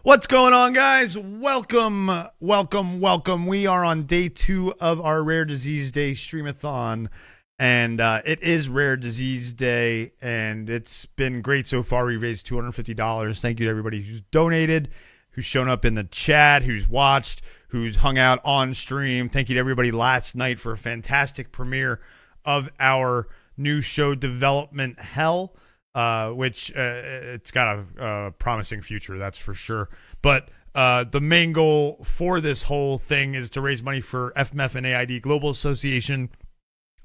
What's going on, guys? Welcome, welcome, welcome. We are on day 2 of our Rare Disease Day streamathon, and it is Rare Disease Day, and it's been great so far. We raised $250. Thank you to everybody who's donated, who's shown up in the chat, who's watched, who's hung out on stream. Thank you to everybody last night for a fantastic premiere of our new show, Development Hell. Which it's got a promising future, that's for sure. But the main goal for this whole thing is to raise money for FMF and AID Global Association.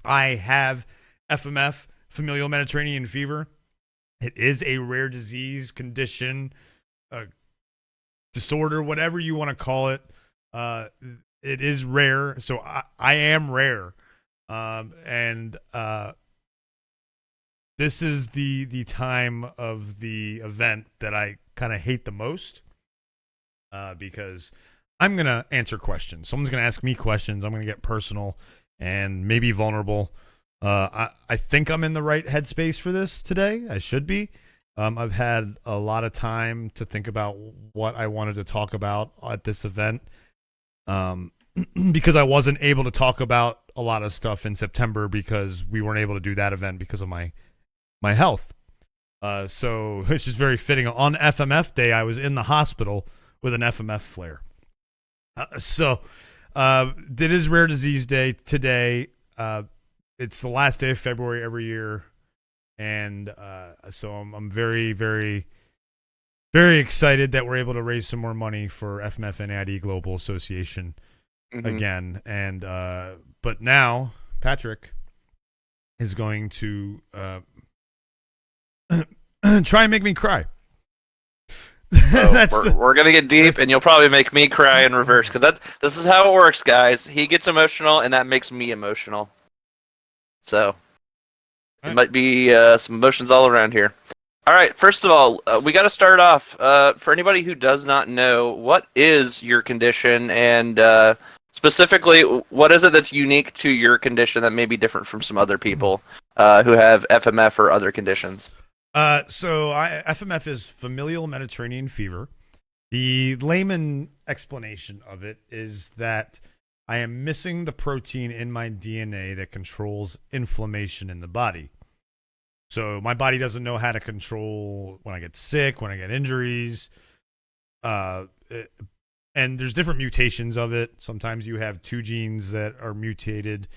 I have FMF, familial Mediterranean fever. It is a rare disease condition, disorder, whatever you want to call it. It is rare, so I am rare. And this is the time of the event that I kind of hate the most, because I'm going to answer questions. Someone's going to ask me questions. I'm going to get personal and maybe vulnerable. I think I'm in the right headspace for this today. I should be. I've had a lot of time to think about what I wanted to talk about at this event, because I wasn't able to talk about a lot of stuff in September because we weren't able to do that event because of my health. So it's just very fitting. On FMF day, I was in the hospital with an FMF flare. So it is Rare Disease Day today. It's the last day of February every year. And so I'm very, very, very excited that we're able to raise some more money for FMF and AID Global Association again. And but now Patrick is going to try and make me cry. We're gonna get deep, and you'll probably make me cry in reverse, because this is how it works, guys. He gets emotional, and that makes me emotional. So it might be some emotions all around here. All right, first of all, we got to start off. For anybody who does not know, what is your condition, and specifically, what is it that's unique to your condition that may be different from some other people who have FMF or other conditions? FMF is familial Mediterranean fever. The layman explanation of it is that I am missing the protein in my DNA that controls inflammation in the body. So my body doesn't know how to control when I get sick, when I get injuries. And there's different mutations of it. Sometimes you have 2 genes that are mutated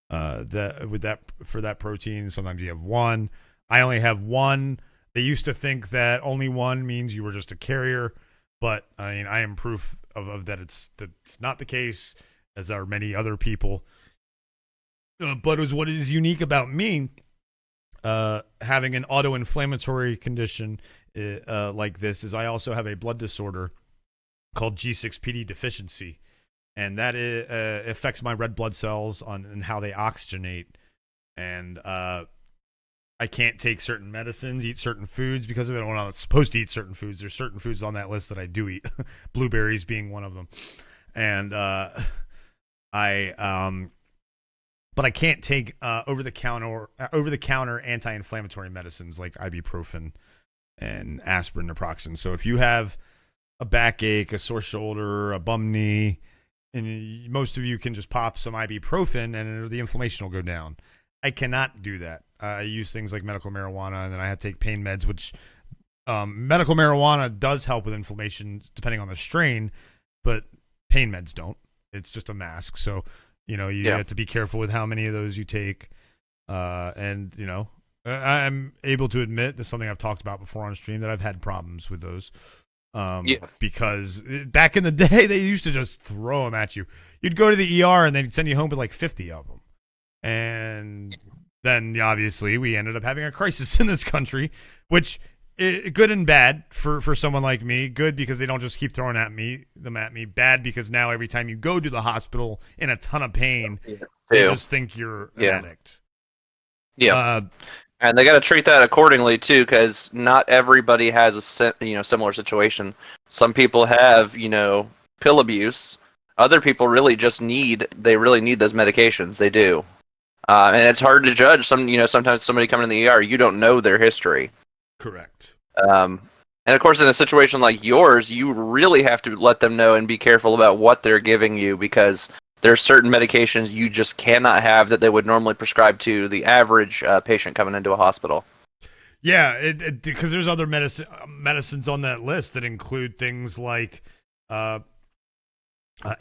for that protein. Sometimes you have 1. I only have 1. They used to think that only 1 means you were just a carrier, but I mean, I am proof of that it's not the case, as are many other people. But what is unique about me, having an autoinflammatory condition like this, is I also have a blood disorder called G6PD deficiency, and that affects my red blood cells and how they oxygenate, and I can't take certain medicines, eat certain foods because of it. I'm not supposed to eat certain foods. There's certain foods on that list that I do eat, blueberries being one of them. And but I can't take over the counter anti-inflammatory medicines like ibuprofen and aspirin, naproxen. So if you have a backache, a sore shoulder, a bum knee, and most of you can just pop some ibuprofen and the inflammation will go down. I cannot do that. I use things like medical marijuana, and then I have to take pain meds, which medical marijuana does help with inflammation depending on the strain, but pain meds don't. It's just a mask. So, you have to be careful with how many of those you take. And, I'm able to admit, this is something I've talked about before on stream, that I've had problems with those. Because back in the day, they used to just throw them at you. You'd go to the ER, and they'd send you home with like 50 of them. And then obviously we ended up having a crisis in this country, which good and bad for someone like me. Good because they don't just keep throwing them at me. Bad because now every time you go to the hospital in a ton of pain, they just think you're an addict. Yeah. And they got to treat that accordingly too, because not everybody has a similar situation. Some people have pill abuse. Other people really need those medications. They do. And it's hard to judge. Sometimes somebody coming in the ER, you don't know their history. Correct. And of course, in a situation like yours, you really have to let them know and be careful about what they're giving you, because there are certain medications you just cannot have that they would normally prescribe to the average patient coming into a hospital. Yeah, because there's other medicines on that list that include things like uh,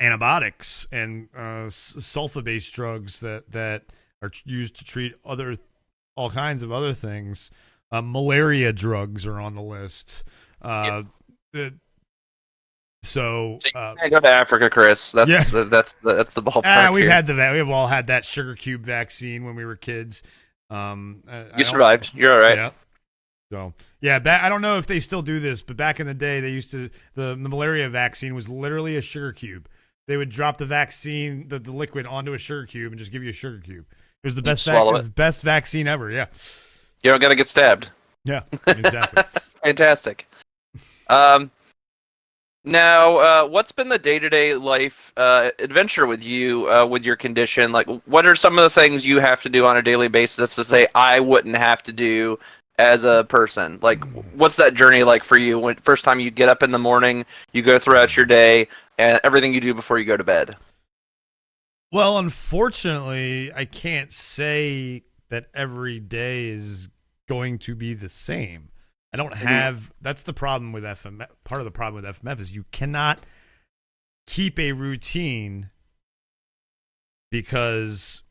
antibiotics and sulfa-based drugs that are used to treat all kinds of other things. Malaria drugs are on the list. Yep. Uh, so So you can't go to Africa, Chris. yeah, That's the ballpark we've here. had we've all had that sugar cube vaccine when we were kids. You survived. You're all right. Yeah. So yeah, I don't know if they still do this, but back in the day, they used to the malaria vaccine was literally a sugar cube. They would drop the vaccine, the liquid onto a sugar cube, and just give you a sugar cube. It was the best vaccine ever. Yeah. You don't got to get stabbed. Yeah. Exactly. Fantastic. Now, what's been the day-to-day life adventure with you with your condition? Like, what are some of the things you have to do on a daily basis to say I wouldn't have to do as a person? Like, what's that journey like for you? When first time you get up in the morning, you go throughout your day, and everything you do before you go to bed. Well, unfortunately, I can't say that every day is going to be the same. I don't have. That's the problem with FMF. Part of the problem with FMF is you cannot keep a routine because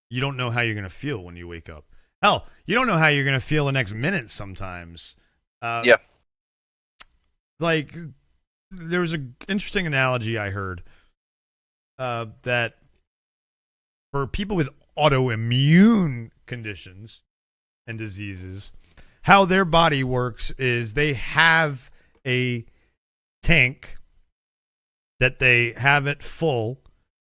you don't know how you're going to feel when you wake up. Hell, you don't know how you're going to feel the next minute sometimes. Yeah. Like, there was an interesting analogy I heard that for people with autoimmune conditions and diseases, how their body works is they have a tank that they have it full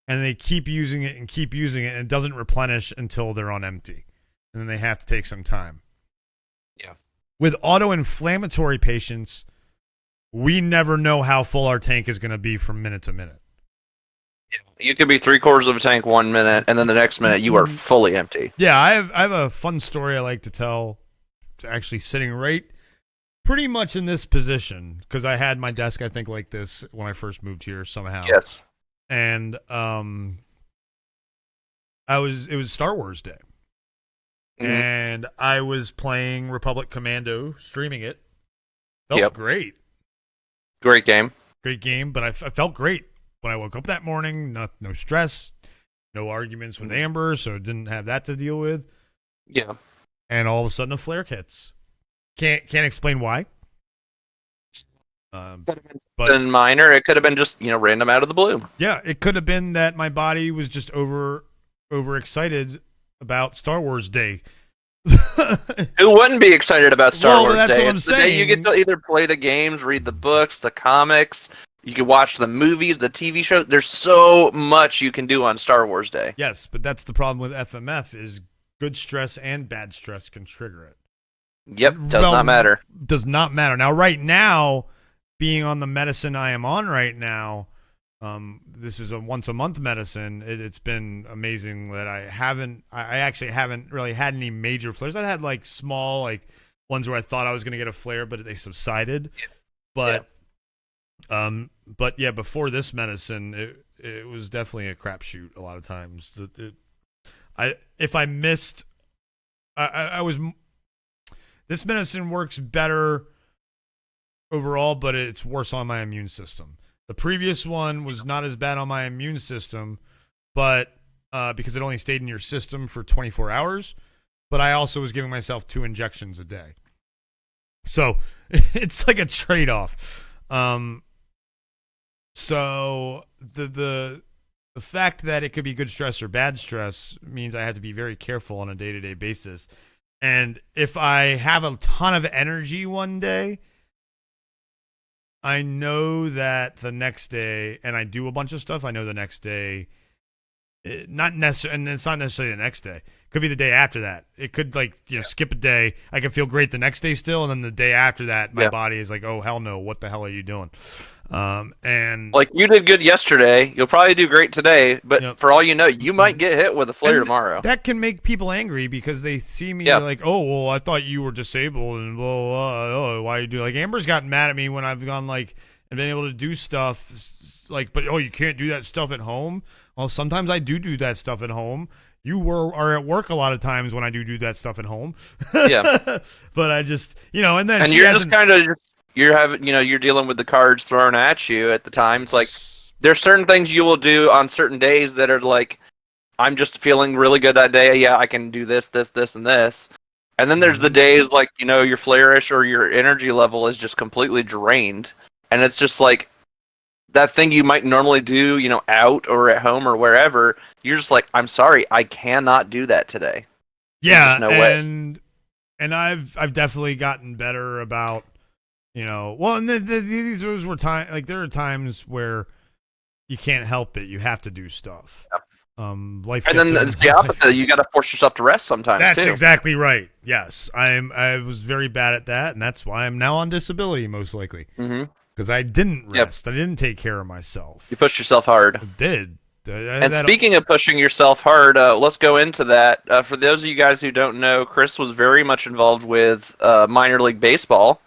and they keep using it and it doesn't replenish until they're on empty, and then they have to take some time. Yeah. With autoinflammatory patients, we never know how full our tank is going to be from minute to minute. You could be 3/4 of a tank 1 minute, and then the next minute you are fully empty. Yeah, I have a fun story I like to tell. It's actually sitting right pretty much in this position because I had my desk, I think, like this when I first moved here somehow. Yes. And it was Star Wars Day. Mm-hmm. And I was playing Republic Commando, streaming it. Felt great. Great game. Great game, but I felt great. When I woke up that morning, no stress, no arguments with Amber, so didn't have that to deal with. Yeah. And all of a sudden, a flare hits. Can't explain why. Could have been minor. It could have been just random out of the blue. Yeah, it could have been that my body was just overexcited about Star Wars Day. Who wouldn't be excited about Star Wars that's Day? what I'm it's saying. The day you get to either play the games, read the books, the comics. You can watch the movies, the TV show. There's so much you can do on Star Wars Day. Yes, but that's the problem with FMF is good stress and bad stress can trigger it. Yep, does not matter. Does not matter. Now, right now, being on the medicine I am on right now, this is a once-a-month medicine. It's been amazing that I actually haven't really had any major flares. I've had like small, like ones where I thought I was going to get a flare, but they subsided. Yeah. But yeah, before this medicine, it was definitely a crapshoot a lot of times. This medicine works better overall, but it's worse on my immune system. The previous one was not as bad on my immune system, but because it only stayed in your system for 24 hours, but I also was giving myself 2 injections a day. So it's like a trade-off. So the fact that it could be good stress or bad stress means I have to be very careful on a day-to-day basis. And if I have a ton of energy one day, I know that the next day, and I do a bunch of stuff, I know the next day Not necessarily, and it's not necessarily the next day. It could be the day after that. It could skip a day. I can feel great the next day still, and then the day after that, my body is like, oh hell no, what the hell are you doing? And like you did good yesterday, you'll probably do great today, but for all you know, you might get hit with a flare tomorrow. That can make people angry because they see me like, oh well, I thought you were disabled and blah blah. Blah. Oh, why you do like Amber's gotten mad at me when I've gone like and been able to do stuff like, but you can't do that stuff at home. Well, sometimes I do that stuff at home. You are at work a lot of times when I do that stuff at home. Yeah. But I just, and then you're just kind of you're dealing with the cards thrown at you at the time. It's like there's certain things you will do on certain days that are like, I'm just feeling really good that day. Yeah, I can do this, and this. And then there's the days like, you're flare-ish or your energy level is just completely drained. And it's just like, that thing you might normally do, out or at home or wherever, you're just like, I'm sorry, I cannot do that today. Yeah, no way. And I've definitely gotten better about, and these were times like there are times where you can't help it, you have to do stuff. Yep. Life, and then it's the opposite. You got to force yourself to rest sometimes. That's too. Exactly right. Yes, I was very bad at that, and that's why I'm now on disability most likely. Mm-hmm. Because I didn't rest. I didn't take care of myself. You pushed yourself hard. I did. And speaking of pushing yourself hard, let's go into that. For those of you guys who don't know, Chris was very much involved with minor league baseball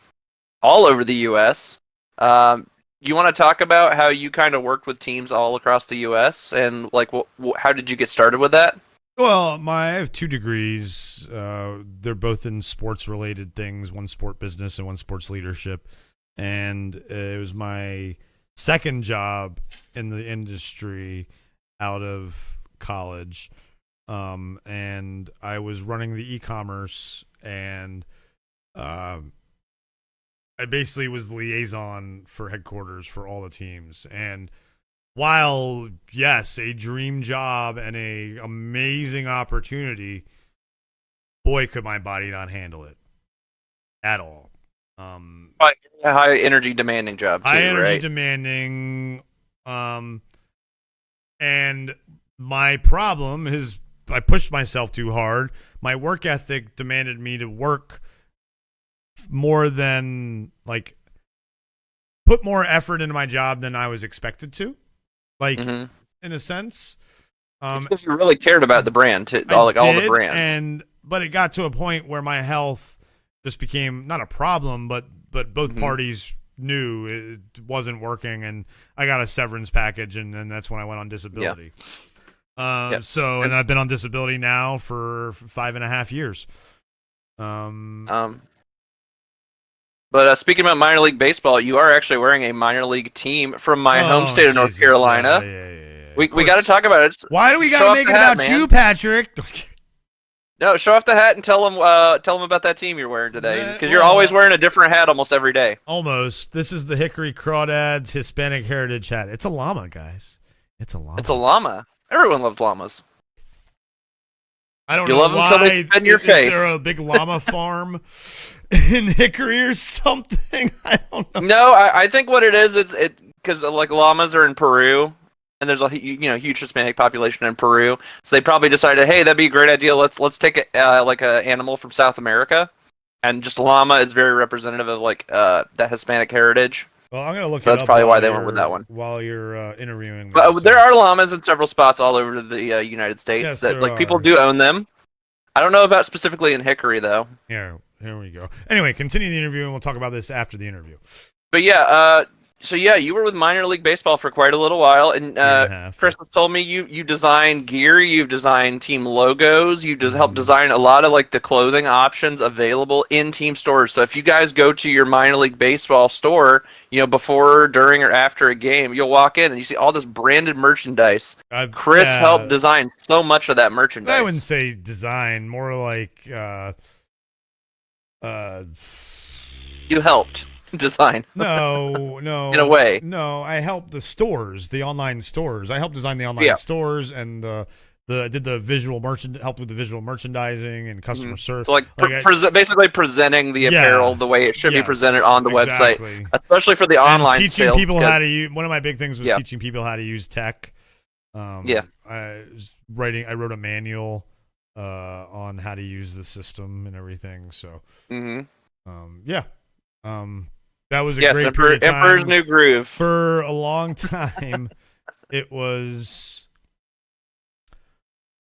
all over the U.S. You want to talk about how you kind of worked with teams all across the U.S. and like how did you get started with that? Well, I have 2 degrees. They're both in sports-related things. One sport business and one sports leadership. And it was my second job in the industry out of college. And I was running the e-commerce, and I basically was the liaison for headquarters for all the teams. And while, yes, a dream job and a amazing opportunity, boy, could my body not handle it at all. High energy demanding job too, high energy right? demanding, and my problem is I pushed myself too hard. My work ethic demanded me to work more than put more effort into my job than I was expected to, in a sense. It's because you really cared about the brand too, all the brands. But it got to a point where my health just became not a problem, but both parties knew it wasn't working, and I got a severance package, and then that's when I went on disability. Yeah. And I've been on disability now for 5.5 years. But speaking about minor league baseball, you are actually wearing a minor league team from my home state of North Carolina. Yeah. We got to talk about it. Why do we got to make it about you, Patrick? No, show off the hat and tell them about that team you're wearing today, because you're always wearing a different hat almost every day. Almost. This is the Hickory Crawdads Hispanic Heritage hat. It's a llama, guys. It's a llama. It's a llama. Everyone loves llamas. I don't know why. You love them so they spin your face. Is there a big llama farm in Hickory or something? I don't know. No, I think what it is, it's because like llamas are in Peru. And there's a huge Hispanic population in Peru, so they probably decided, hey, that'd be a great idea. Let's take like an animal from South America, and just llama is very representative of that Hispanic heritage. Well, I'm gonna look. So that's probably why they went with that one. While you're interviewing, but there are llamas in several spots all over the United States people do own them. I don't know about specifically in Hickory though. Here we go. Anyway, continue the interview, and we'll talk about this after the interview. But yeah. So yeah, you were with minor league baseball for quite a little while, and Chris told me you design gear, you've designed team logos, you just helped design a lot of the clothing options available in team stores. So if you guys go to your minor league baseball store, before, during, or after a game, you'll walk in and you see all this branded merchandise. Chris helped design so much of that merchandise. I wouldn't say design, more like you helped design. No. In a way. No, I helped the stores, the online stores. I helped design the online stores and did the visual helped with the visual merchandising and customer service. So basically presenting the apparel the way it should be presented on the website, especially for the online teaching sales. People how to use. One of my big things was teaching people how to use tech. Yeah. I wrote a manual on how to use the system and everything. So, Mm-hmm. yeah. Um, that was a Yes, great period of Emperor's time. New Groove. For a long time, it was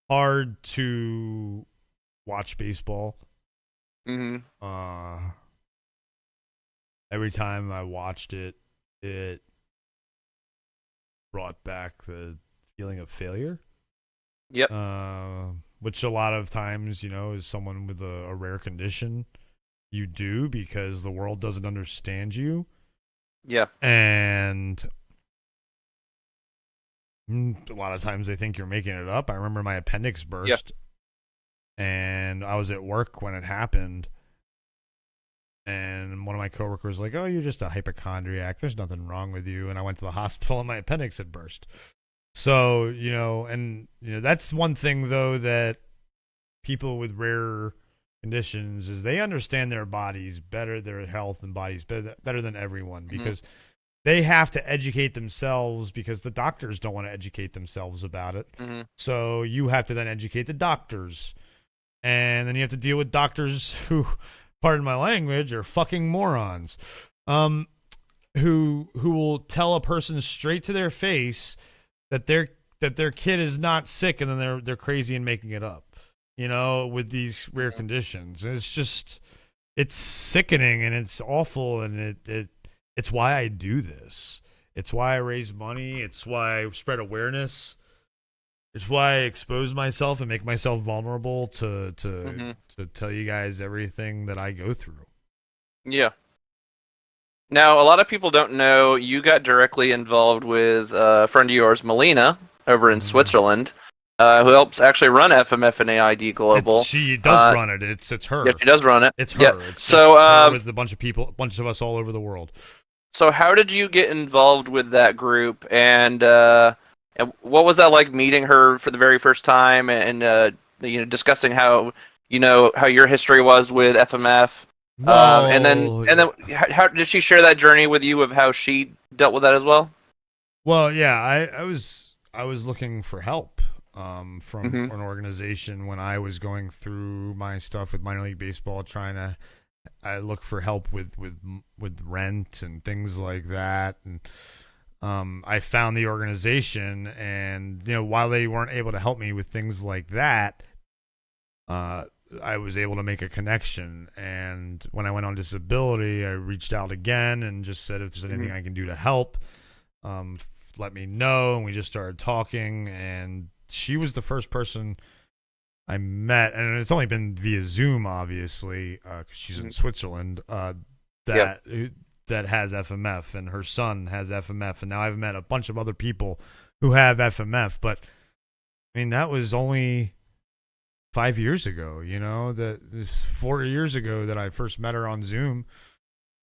hard to watch baseball. Mm-hmm. Every time I watched it, it brought back the feeling of failure. Yep. Which a lot of times, as someone with a rare condition, you do because the world doesn't understand you. Yeah. And a lot of times they think you're making it up. I remember my appendix burst, and I was at work when it happened. And one of my coworkers was like, "Oh, you're just a hypochondriac. There's nothing wrong with you." And I went to the hospital, and my appendix had burst. So, that's one thing though that people with rare conditions is they understand their bodies better, their health and bodies better than everyone, because they have to educate themselves because the doctors don't want to educate themselves about it. Mm-hmm. So you have to then educate the doctors. And then you have to deal with doctors who, pardon my language, are fucking morons. Who will tell a person straight to their face that their kid is not sick, and then they're crazy and making it up. With these rare conditions. It's sickening and it's awful, and it's why I do this. It's why I raise money. It's why I spread awareness. It's why I expose myself and make myself vulnerable to tell you guys everything that I go through. Yeah. Now, a lot of people don't know you got directly involved with a friend of yours, Melina, over in Switzerland, who helps actually run FMF and AID Global. She does run it. It's her. Yeah, she does run it. It's her. Yeah. It's so her with a bunch of people, a bunch of us all over the world. So how did you get involved with that group, and what was that like meeting her for the very first time, and discussing how your history was with FMF? And then how did she share that journey with you of how she dealt with that as well? Well, yeah, I was looking for help from Mm-hmm. an organization when I was going through my stuff with minor league baseball, I look for help with rent and things like that, and I found the organization, and while they weren't able to help me with things like that, I was able to make a connection. And when I went on disability, I reached out again and just said, if there's anything I can do to help, let me know. And we just started talking, and she was the first person I met, and it's only been via Zoom, obviously, because she's in Switzerland, that has FMF, and her son has FMF, and now I've met a bunch of other people who have FMF. But I mean, that was only 5 years ago, that this 4 years ago that I first met her on Zoom.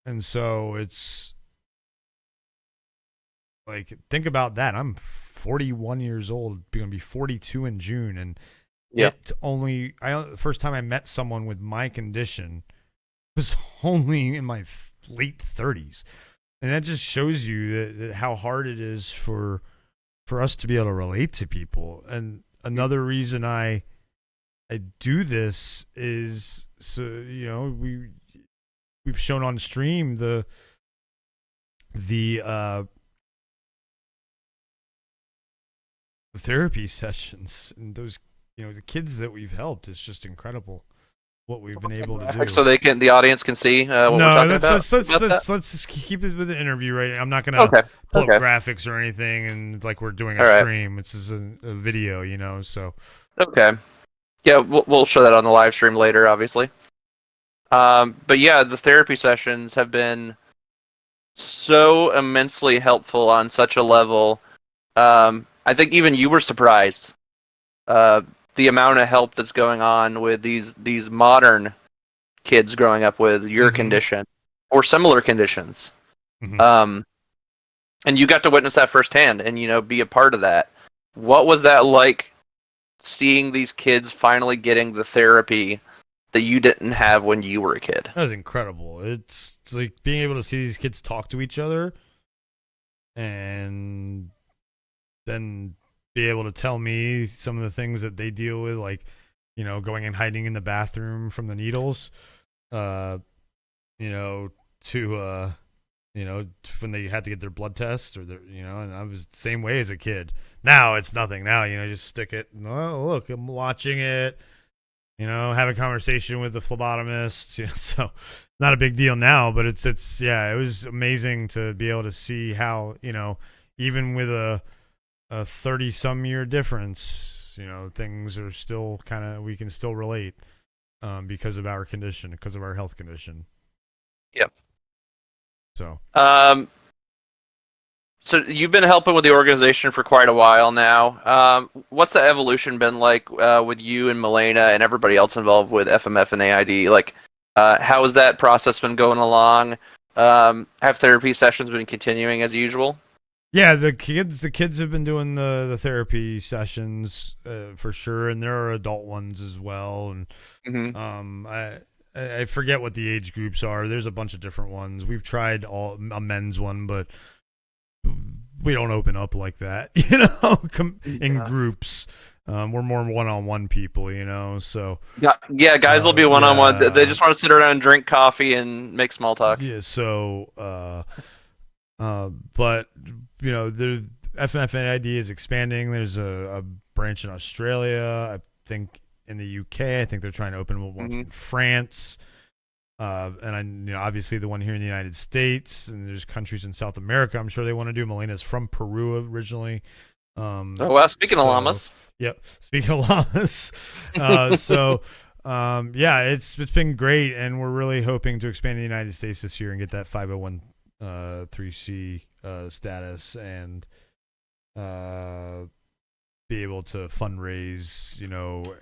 And so it's like, think about that. I'm 41 years old, going to be 42 in June. And the first time I met someone with my condition was only in my late 30s. And that just shows you that how hard it is for us to be able to relate to people. And another reason I do this is, so we've shown on stream the therapy sessions, and those the kids that we've helped. It's just incredible what we've been able to do. So the audience can see what we're talking about. Let's just keep it with the interview, right? I'm not gonna pull up graphics or anything, and like we're doing a stream. It's just a video, So okay. Yeah, we'll show that on the live stream later, obviously. But yeah, the therapy sessions have been so immensely helpful on such a level. I think even you were surprised the amount of help that's going on with these modern kids growing up with your condition or similar conditions. And you got to witness that firsthand and be a part of that. What was that like? Seeing these kids finally getting the therapy that you didn't have when you were a kid. That was incredible. It's like being able to see these kids talk to each other, and then be able to tell me some of the things that they deal with, like, going and hiding in the bathroom from the needles, uh, you know, to when they had to get their blood test or and I was the same way as a kid. Now it's nothing. Now, just stick it. Oh, look, I'm watching it. Have a conversation with the phlebotomist. So not a big deal now, but it's yeah, it was amazing to be able to see how even with a 30 some year difference, things are still we can still relate because of our condition, because of our health condition. Yep. So. So you've been helping with the organization for quite a while now. What's the evolution been like with you and Milena and everybody else involved with FMF and AID? Like, how has that process been going along? Have therapy sessions been continuing as usual? Yeah, the kids have been doing the therapy sessions for sure, and there are adult ones as well. And Mm-hmm. I forget what the age groups are. There's a bunch of different ones. We've tried a men's one, but we don't open up like that, in groups. We're more one-on-one people, so yeah, guys will be one-on-one. yeah, They just want to sit around and drink coffee and make small talk. yeah. So, but the FMFAID is expanding. There's a branch in Australia, I think in the UK. I think they're trying to open one in France. And obviously the one here in the United States, and there's countries in South America. I'm sure they want to do. Melena's from Peru originally. Oh wow! Speaking of llamas. Yep. Speaking of llamas. Yeah, it's been great, and we're really hoping to expand in the United States this year and get that 501(c) status, and be able to fundraise,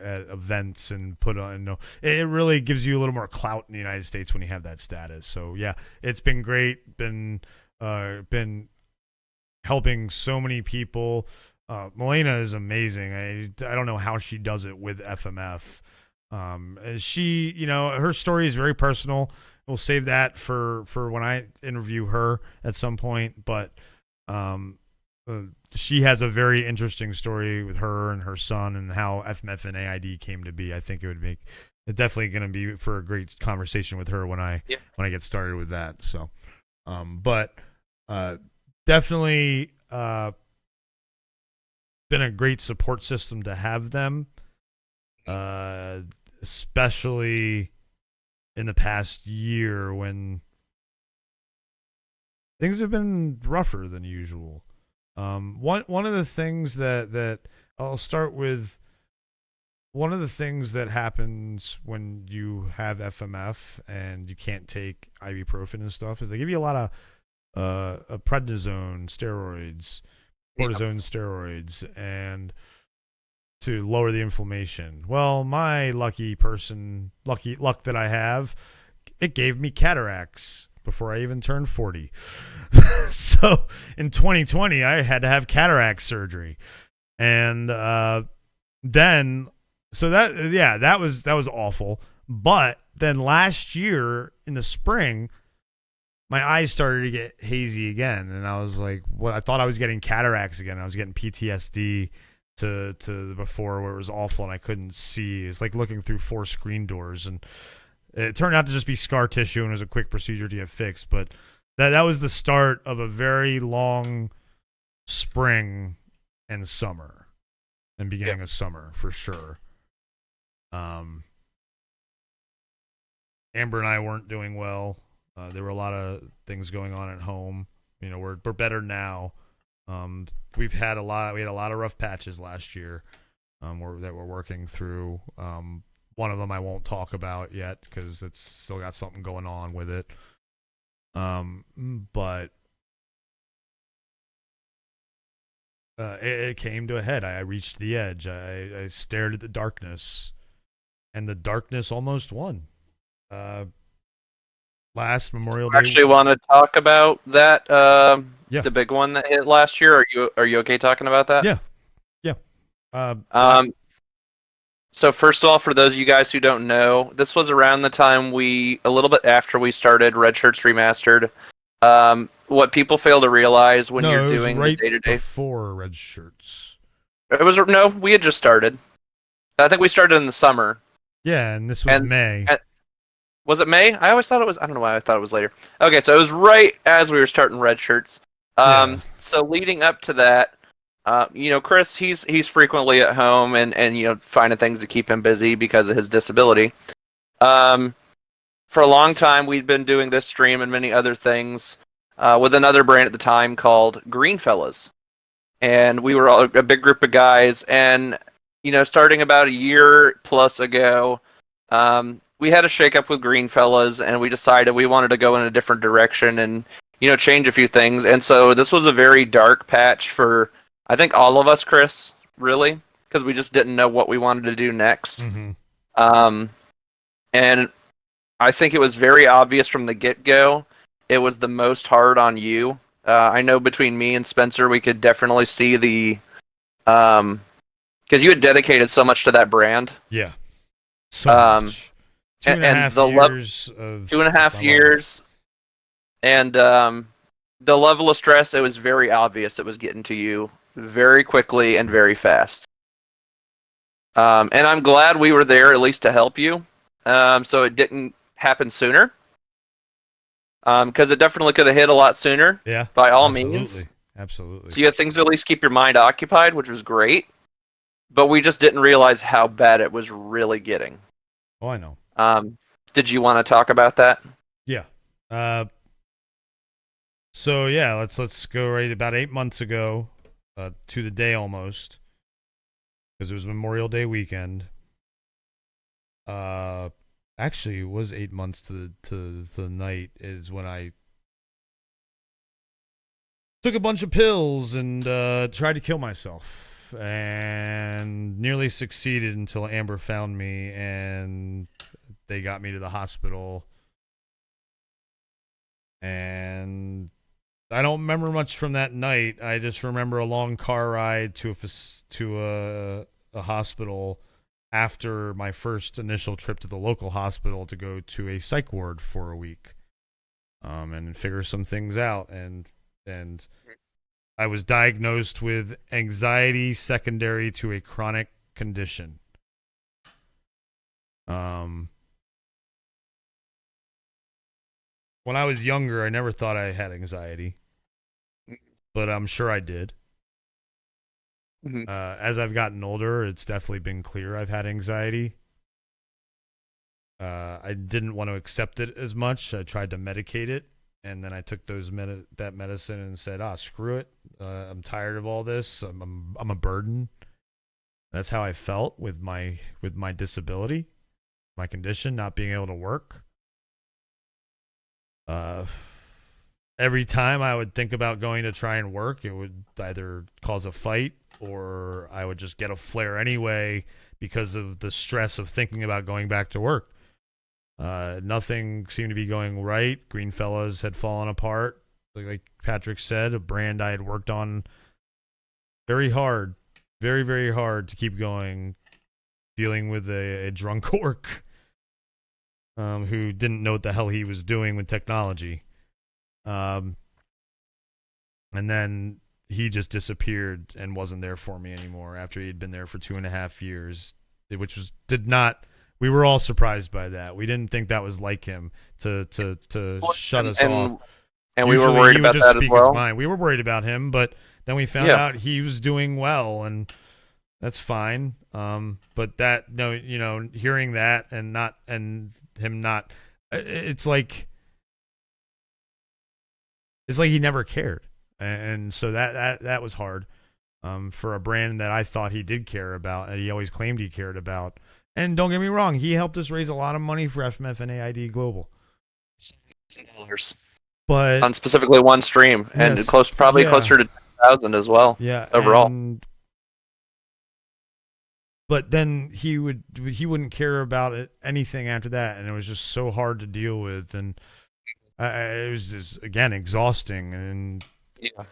at events and put on. It really gives you a little more clout in the United States when you have that status. So yeah, it's been great. Been helping so many people. Milena is amazing. I don't know how she does it with FMF. She, her story is very personal. We'll save that for when I interview her at some point. But she has a very interesting story with her and her son and how FMF and AID came to be. I think it definitely going to be for a great conversation with her when I get started with that. So, but definitely been a great support system to have them, especially in the past year when things have been rougher than usual. One of the things that I'll start with, one of the things that happens when you have FMF and you can't take ibuprofen and stuff is they give you a lot of prednisone steroids, cortisone steroids, and to lower the inflammation. Well, my luck that I have, it gave me cataracts before I even turned 40. So in 2020, I had to have cataract surgery. And then, so that was awful. But then last year in the spring, my eyes started to get hazy again. And I was like, I thought I was getting cataracts again. I was getting PTSD to before, where it was awful and I couldn't see. It's like looking through 4 screen doors, and it turned out to just be scar tissue, and it was a quick procedure to get fixed. But that was the start of a very long spring and summer and beginning of summer for sure. Amber and I weren't doing well. There were a lot of things going on at home. We're better now. We had a lot of rough patches last year that we're working through. One of them I won't talk about yet because it's still got something going on with it. But it came to a head. I reached the edge. I stared at the darkness, and the darkness almost won. Last Memorial Day. Actually, want to talk about that? The big one that hit last year. Are you okay talking about that? Yeah. So first of all, for those of you guys who don't know, this was around the time a little bit after we started Red Shirts Remastered. What people fail to realize when you're doing right the day-to-day before Red Shirts. It was no, we had just started. I think we started in the summer, Yeah, and this was and, May. and was it May? I always thought it was. I don't know why I thought it was later. Okay, so it was right as we were starting red shirts. Yeah. So leading up to that, Chris, he's frequently at home and finding things to keep him busy because of his disability. Um, for a long time, we'd been doing this stream and many other things with another brand at the time called Greenfellas, and we were all a big group of guys. And starting about a year plus ago, we had a shakeup with Greenfellas, and we decided we wanted to go in a different direction and change a few things. And so this was a very dark patch for I think all of us, Chris, really, because we just didn't know what we wanted to do next. Mm-hmm. Um, and I think it was very obvious from the get go. It was the most hard on you. I know between me and Spencer, we could definitely see the because you had dedicated so much to that brand. Yeah. So Um, much. Two and a and half the years of 2.5 my years, and the level of stress, it was very obvious it was getting to you very quickly and very fast. And I'm glad we were there at least to help you, so it didn't happen sooner. Because it definitely could have hit a lot sooner, Yeah, by all absolutely. means. Absolutely. So you had things to at least keep your mind occupied, which was great. But we just didn't realize how bad it was really getting. Oh, I know. Did you want to talk about that? Yeah. So yeah, let's go right about 8 months ago, to the day almost, because it was Memorial Day weekend. Actually, it was 8 months to the night is when I took a bunch of pills and tried to kill myself, and nearly succeeded until Amber found me and they got me to the hospital. And I don't remember much from that night. I just remember a long car ride to a hospital after my first initial trip to the local hospital to go to a psych ward for a week, and figure some things out. And I was diagnosed with anxiety secondary to a chronic condition. Um, when I was younger, I never thought I had anxiety, but I'm sure I did. Mm-hmm. As I've gotten older, it's definitely been clear I've had anxiety. I didn't want to accept it as much. I tried to medicate it, and then I took that medicine and said, screw it. I'm tired of all this. I'm a burden. That's how I felt with my disability, my condition, not being able to work. Every time I would think about going to try and work, it would either cause a fight or I would just get a flare anyway because of the stress of thinking about going back to work. Nothing seemed to be going right. Greenfellas had fallen apart. Like Patrick said, a brand I had worked on very hard, very, very hard to keep going, dealing with a drunk orc who didn't know what the hell he was doing with technology. And then he just disappeared and wasn't there for me anymore after he had been there for 2.5 years, which was did not. We were all surprised by that. We didn't think that was like him to shut us off. And we Usually were worried he would about just that as speak his well. mind. We were worried about him, but then we found out he was doing well, and that's fine. But that hearing that and him not, it's like he never cared, and so that was hard. For a brand that I thought he did care about, and he always claimed he cared about. And don't get me wrong, he helped us raise a lot of money for FMF and AID Global. But on specifically one stream, and yes, probably yeah, closer to 10,000 as well. yeah, overall. But then he wouldn't care about anything after that, and it was just so hard to deal with, and it was just again exhausting, and Yeah.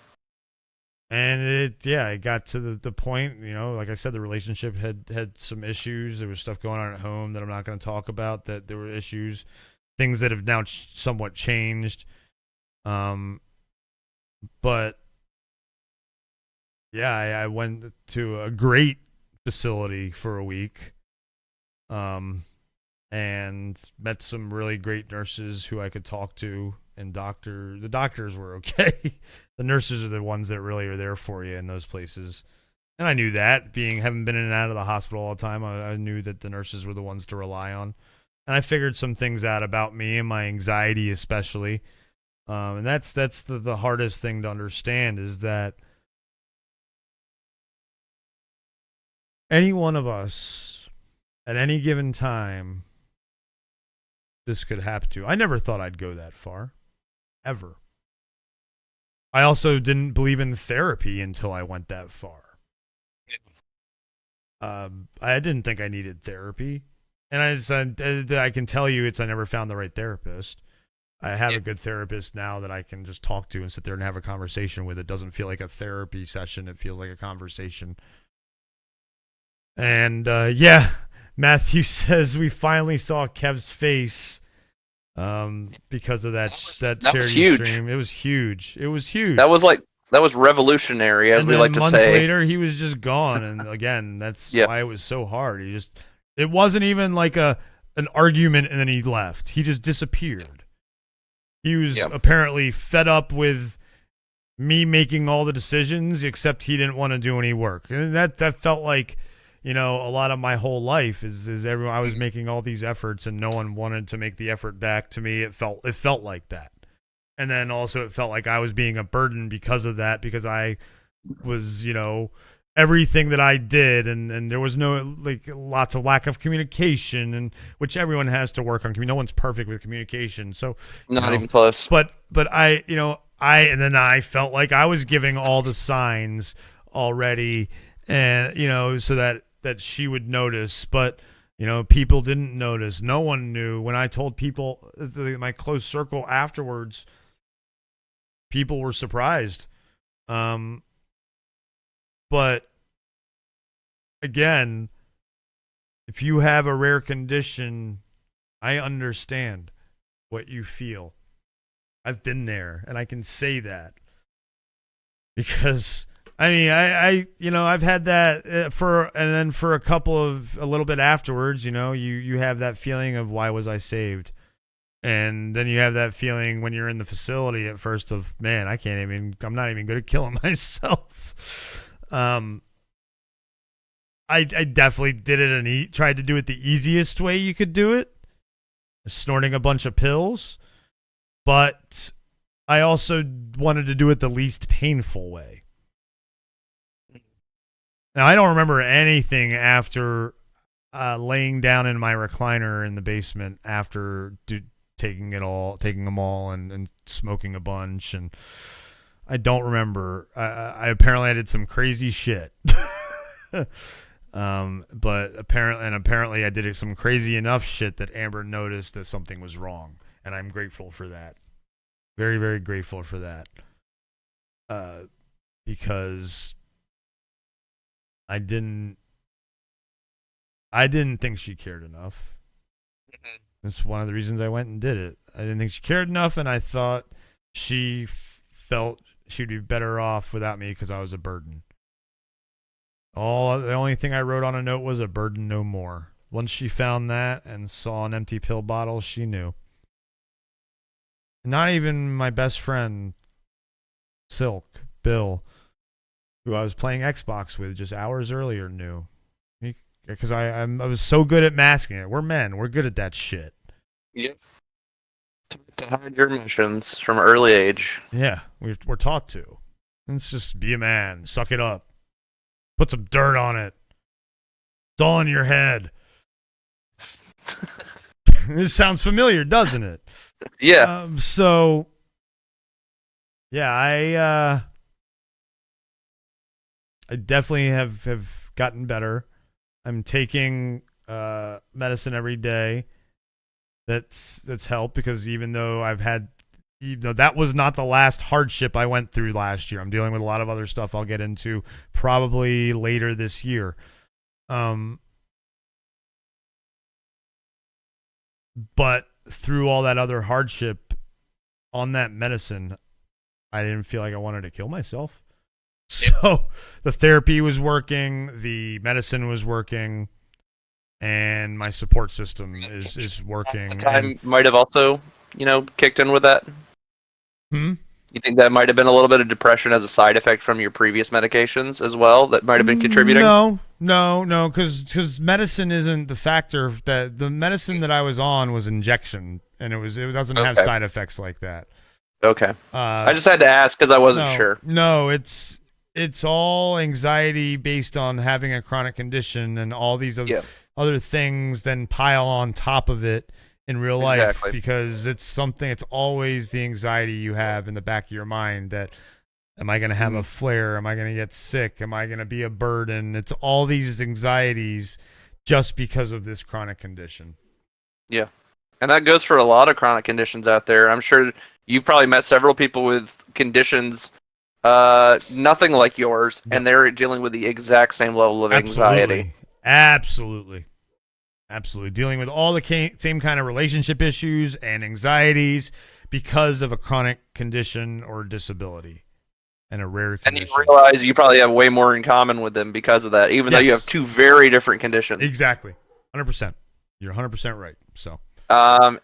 it got to the point, like I said, the relationship had some issues. There was stuff going on at home that I'm not going to talk about. That there were issues, things that have now somewhat changed. But Yeah, I went to a great facility for a week, and met some really great nurses who I could talk to. And the doctors were okay. The nurses are the ones that really are there for you in those places. And I knew that, being having been in and out of the hospital all the time, I knew that the nurses were the ones to rely on. And I figured some things out about me and my anxiety, especially. And that's the hardest thing to understand, is that any one of us at any given time, this could happen to. I never thought I'd go that far, ever. I also didn't believe in therapy until I went that far. I didn't think I needed therapy, and I can tell you, I never found the right therapist. I have a good therapist now that I can just talk to and sit there and have a conversation with. It doesn't feel like a therapy session; it feels like a conversation. And yeah, Matthew says we finally saw Kev's face, because of that That was charity huge. stream. It was huge. It was huge. That was revolutionary, as And we then like to months say. later, he was just gone. And again, that's Yeah. why it was so hard. It wasn't even like an argument, and then he left. He just disappeared. He was apparently fed up with me making all the decisions, except he didn't want to do any work. And that felt like, a lot of my whole life is everyone. I was making all these efforts, and no one wanted to make the effort back to me. It felt like that. And then also it felt like I was being a burden because of that, because I was, everything that I did, and there was no, like, lots of lack of communication, and which everyone has to work on. No one's perfect with communication. So Not even close. But and then I felt like I was giving all the signs already, and so that she would notice, but people didn't notice. No one knew. When I told people, my close circle afterwards, people were surprised. But again, if you have a rare condition, I understand what you feel. I've been there, and I can say that, because I've had that, and then for a little bit afterwards, you have that feeling of, why was I saved? And then you have that feeling when you're in the facility at first of, man, I'm not even good at killing myself. I definitely did it and tried to do it the easiest way you could do it, snorting a bunch of pills. But I also wanted to do it the least painful way. Now, I don't remember anything after laying down in my recliner in the basement after taking them all, and smoking a bunch, and I don't remember. I apparently did some crazy shit. But apparently I did some crazy enough shit that Amber noticed that something was wrong, and I'm grateful for that. Very, very grateful for that. Because I didn't think she cared enough. That's one of the reasons I went and did it. I didn't think she cared enough, and I thought she felt she'd be better off without me because I was a burden. The only thing I wrote on a note was, a burden no more. Once she found that and saw an empty pill bottle, she knew. Not even my best friend, Bill, who I was playing Xbox with just hours earlier, knew. Because I was so good at masking it. We're men. We're good at that shit. Yep. To hide your emotions from early age. Yeah, we're taught to. Let's just be a man. Suck it up. Put some dirt on it. It's all in your head. This sounds familiar, doesn't it? Yeah. So, yeah, I definitely have gotten better. I'm taking medicine every day. That's helped, because even though that was not the last hardship I went through last year. I'm dealing with a lot of other stuff I'll get into probably later this year. But through all that other hardship, on that medicine, I didn't feel like I wanted to kill myself. So the therapy was working, the medicine was working, and my support system is working. The time might have also, kicked in with that. Hmm? You think that might have been a little bit of depression as a side effect from your previous medications as well that might have been contributing? No, because medicine isn't the factor. That the medicine that I was on was injection, and it doesn't have side effects like that. Okay. I just had to ask because I wasn't sure. No, it's all anxiety based on having a chronic condition, and all these other things then pile on top of it in real life, because it's always the anxiety you have in the back of your mind that, am I going to have a flare? Am I going to get sick? Am I going to be a burden? It's all these anxieties just because of this chronic condition. Yeah. And that goes for a lot of chronic conditions out there. I'm sure you've probably met several people with conditions nothing like yours, and they're dealing with the exact same level of anxiety. Absolutely. Dealing with all the same kind of relationship issues and anxieties because of a chronic condition or disability and a rare condition. And you realize you probably have way more in common with them because of that, even though you have two very different conditions. Exactly. 100%. You're 100% right. So. And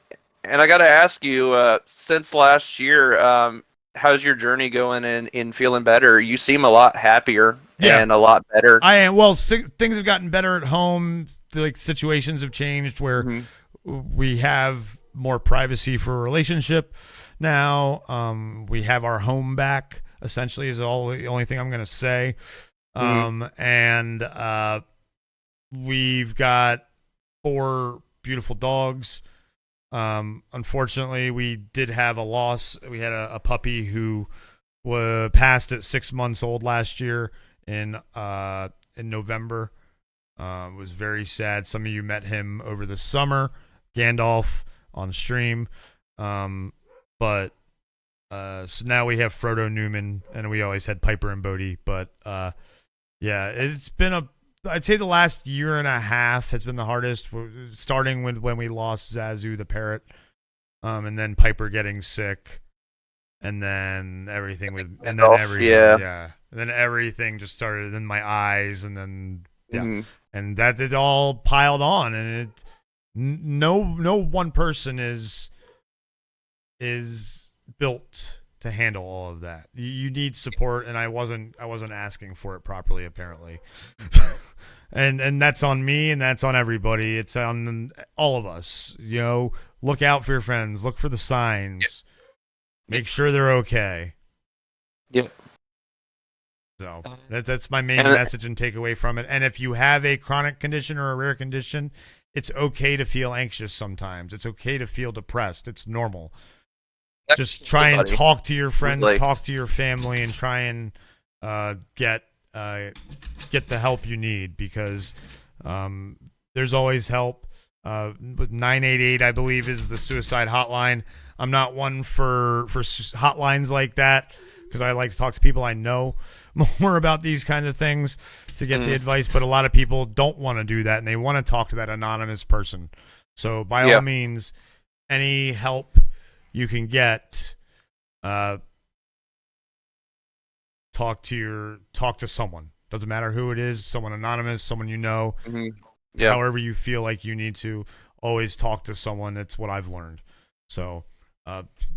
I got to ask you, since last year, how's your journey going in feeling better? You seem a lot happier and a lot better. I am. Well, things have gotten better at home. Like, situations have changed where we have more privacy for a relationship now. We have our home back, essentially, is the only thing I'm going to say. And we've got 4 beautiful dogs. Unfortunately, we did have a loss. We had a puppy who passed at 6 months old last year in November. It was very sad. Some of you met him over the summer, Gandalf on stream. But so now we have Frodo Newman, and we always had Piper and Bodhi. But it's been I'd say the last year and a half has been the hardest, starting when we lost Zazu the parrot, and then Piper getting sick, and then everything and then everything just started. And then my eyes, and then and that it all piled on, and no one person is built to handle all of that. You need support, and I wasn't asking for it properly, apparently. and that's on me, and that's on everybody. It's on all of us. Look out for your friends. Look for the signs. Make sure they're okay. Yep. So that's my main message and takeaway from it. And if you have a chronic condition or a rare condition, it's okay to feel anxious sometimes. It's okay to feel depressed. It's normal. Just try and talk to your friends, talk to your family, and try and get the help you need, because there's always help. With 988, I believe, is the suicide hotline. I'm not one for hotlines like that, because I like to talk to people I know more about these kind of things to get the advice. But a lot of people don't want to do that, and they want to talk to that anonymous person. So by all means, any help you can get, talk to someone. Doesn't matter who it is, someone anonymous, someone you know. However you feel like you need to, always talk to someone. That's what I've learned. So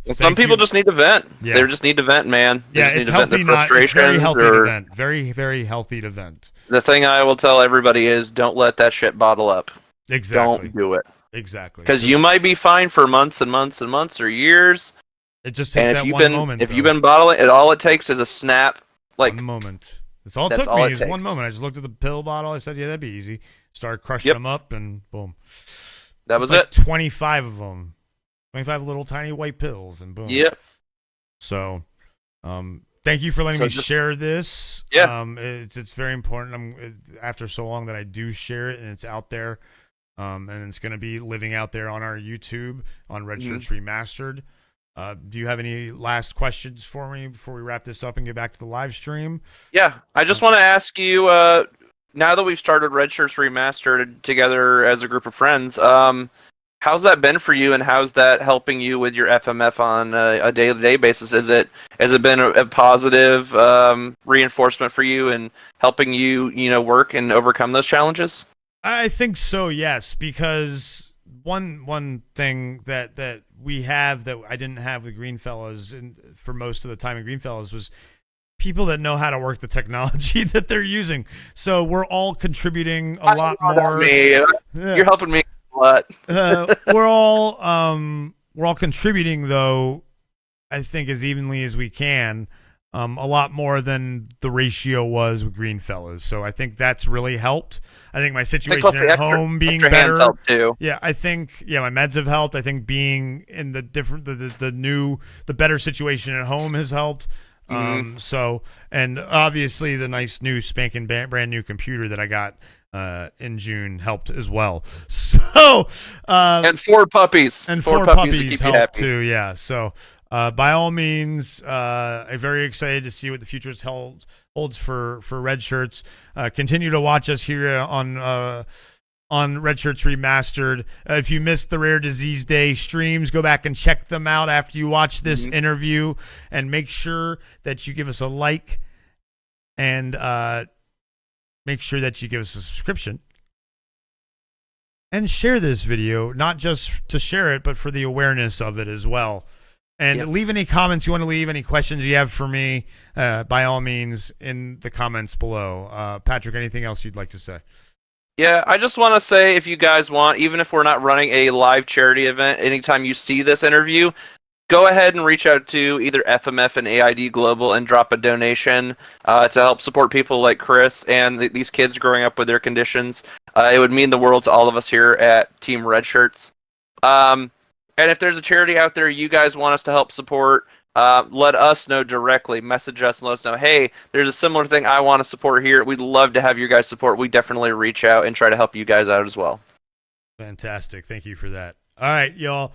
some people just need to vent. They just need to vent, man. It's healthy. It's very healthy to vent. Very, very healthy to vent. The thing I will tell everybody is, don't let that shit bottle up. Exactly. Don't do it. Exactly. Because you might be fine for months and months and months or years. It just takes that one moment. If you've been bottling it, all it takes is a snap. Like, one moment. That's all it took me, is one moment. I just looked at the pill bottle. I said, yeah, that'd be easy. Started crushing them up, and boom. That was it. 25 of them. 25 little tiny white pills, and boom. Yep. So, thank you for letting me share this. Yeah. It's very important. After so long that I do share it, and it's out there. And it's going to be living out there on our YouTube on Red Shirts Remastered. Do you have any last questions for me before we wrap this up and get back to the live stream? Yeah, I just want to ask you, now that we've started Red Shirts Remastered together as a group of friends, How's that been for you, and how's that helping you with your FMF on a day-to-day basis? Has it been a positive reinforcement for you and helping you work and overcome those challenges? I think so, yes, because one thing that we have that I didn't have with Greenfellas and for most of the time in Greenfellas was people that know how to work the technology that they're using. So we're all contributing a lot more. Me. Yeah. You're helping me a lot. We're all contributing, though, I think as evenly as we can. A lot more than the ratio was with Greenfellas. So I think that's really helped. I think my situation at home being better. Helped too. Yeah, I think my meds have helped. I think being in the better situation at home has helped. So, and obviously the nice new spanking brand new computer that I got in June helped as well. So, and 4 puppies. And 4 puppies to helped too. Yeah. So, by all means, I'm very excited to see what the future holds for Red Shirts. Continue to watch us here on Red Shirts Remastered. If you missed the Rare Disease Day streams, go back and check them out after you watch this interview, and make sure that you give us a like and make sure that you give us a subscription. And share this video, not just to share it, but for the awareness of it as well. And leave any comments you want to leave, any questions you have for me, by all means, in the comments below. Patrick, anything else you'd like to say? Yeah, I just want to say, if you guys want, even if we're not running a live charity event, anytime you see this interview, go ahead and reach out to either FMF and AID Global and drop a donation to help support people like Chris and these kids growing up with their conditions. It would mean the world to all of us here at Team Red Shirts. And if there's a charity out there you guys want us to help support, let us know directly. Message us and let us know, hey, there's a similar thing I want to support here. We'd love to have your guys' support. We definitely reach out and try to help you guys out as well. Fantastic. Thank you for that. All right, y'all.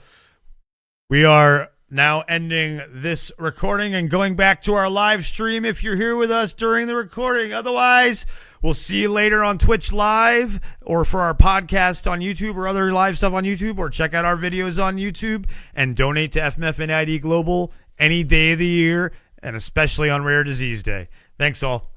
We are now ending this recording and going back to our live stream if you're here with us during the recording. Otherwise, we'll see you later on Twitch Live or for our podcast on YouTube or other live stuff on YouTube, or check out our videos on YouTube and donate to FMF and ID Global any day of the year, and especially on Rare Disease Day. Thanks all.